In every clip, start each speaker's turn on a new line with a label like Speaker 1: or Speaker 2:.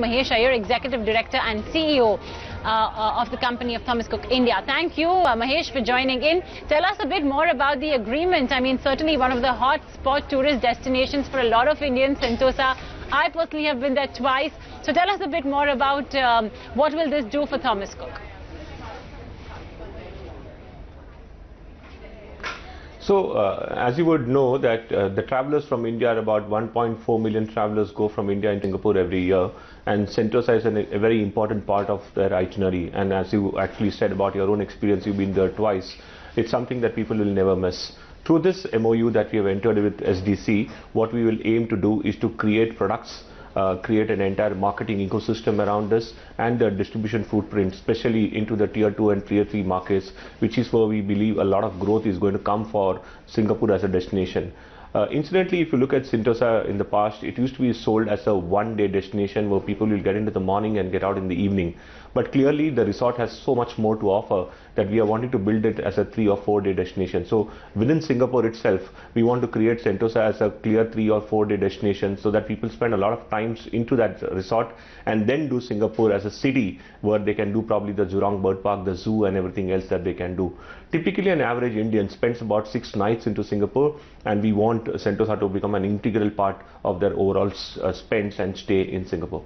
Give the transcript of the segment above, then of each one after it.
Speaker 1: Mahesh Iyer, Executive Director and CEO of the company of Thomas Cook India. Thank you, Mahesh, for joining in. Tell us a bit more about the agreement. I mean, certainly one of the hot spot tourist destinations for a lot of Indians, Sentosa. I personally have been there twice. So tell us a bit more about what will this do for Thomas Cook?
Speaker 2: So, as you would know that the travelers from India, about 1.4 million travelers go from India and Singapore every year, and Sentosa is a very important part of their itinerary. And as you actually said about your own experience, you've been there twice. It's something that people will never miss. Through this MOU that we have entered with SDC, what we will aim to do is to create products, create an entire marketing ecosystem around this, and the distribution footprint, especially into the tier 2 and tier 3 markets, which is where we believe a lot of growth is going to come for Singapore as a destination. Incidentally, if you look at Sentosa in the past, it used to be sold as a one-day destination where people will get into the morning and get out in the evening. But clearly, the resort has so much more to offer that we are wanting to build it as a 3 or 4 day destination. So within Singapore itself, we want to create Sentosa as a clear 3 or 4 day destination so that people spend a lot of times into that resort and then do Singapore as a city where they can do probably the Jurong Bird Park, the zoo and everything else that they can do. Typically, an average Indian spends about 6 nights into Singapore, and we want Sentosa to become an integral part of their overall spends and stay in Singapore.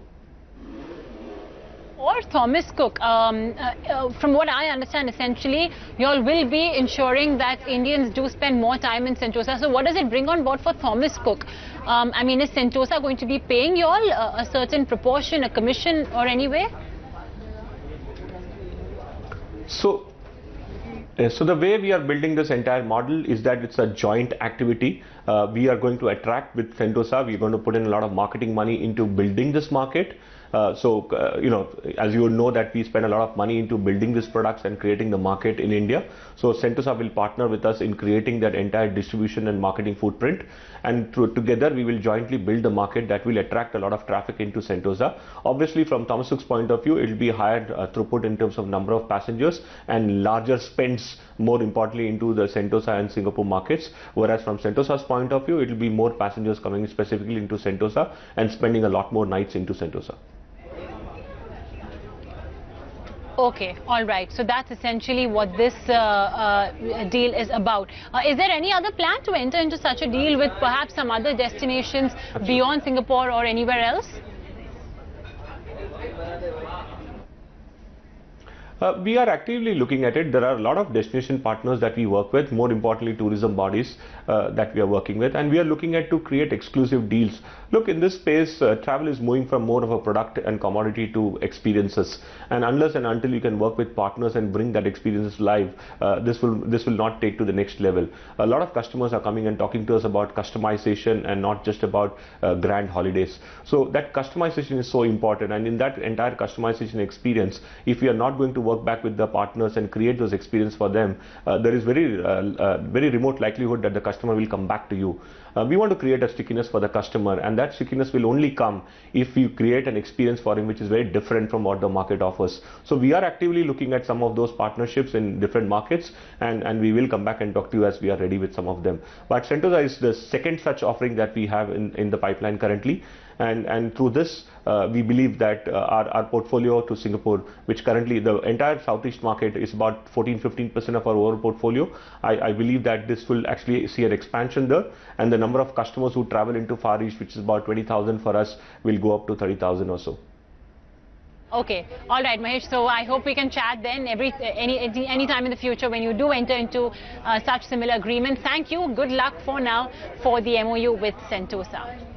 Speaker 1: For Thomas Cook, from what I understand, essentially, you all will be ensuring that Indians do spend more time in Sentosa. So what does it bring on board for Thomas Cook? I mean, is Sentosa going to be paying you all a certain proportion, a commission or any way?
Speaker 2: So the way we are building this entire model is that it's a joint activity. We are going to attract with Sentosa. We're going to put in a lot of marketing money into building this market. You know, as you know that we spend a lot of money into building these products and creating the market in India. So Sentosa will partner with us in creating that entire distribution and marketing footprint. And together we will jointly build the market that will attract a lot of traffic into Sentosa. Obviously, from Thomas Cook's point of view, it will be higher throughput in terms of number of passengers and larger spends, more importantly, into the Sentosa and Singapore markets. Whereas from Sentosa's point of view, it will be more passengers coming specifically into Sentosa and spending a lot more nights into Sentosa.
Speaker 1: Okay, all right. So that's essentially what this deal is about. Is there any other plan to enter into such a deal with perhaps some other destinations beyond Singapore or anywhere else?
Speaker 2: We are actively looking at it. There are a lot of destination partners that we work with, more importantly tourism bodies that we are working with, and we are looking at to create exclusive deals. Look, in this space, travel is moving from more of a product and commodity to experiences, and unless and until you can work with partners and bring that experiences live, this will not take to the next level. A lot of customers are coming and talking to us about customization and not just about grand holidays. So that customization is so important, and in that entire customization experience, if we are not going to work back with the partners and create those experiences for them, there is very remote likelihood that the customer will come back to you. We want to create a stickiness for the customer, and that stickiness will only come if you create an experience for him which is very different from what the market offers. So we are actively looking at some of those partnerships in different markets, and we will come back and talk to you as we are ready with some of them. But Sentosa is the second such offering that we have in the pipeline currently. And through this, we believe that our portfolio to Singapore, which currently the entire Southeast market is about 14-15% of our overall portfolio, I believe that this will actually see an expansion there, and the number of customers who travel into Far East, which is about 20,000 for us, will go up to 30,000 or so.
Speaker 1: Okay, all right, Mahesh. So I hope we can chat then any time in the future when you do enter into such similar agreements. Thank you. Good luck for now for the MOU with Sentosa.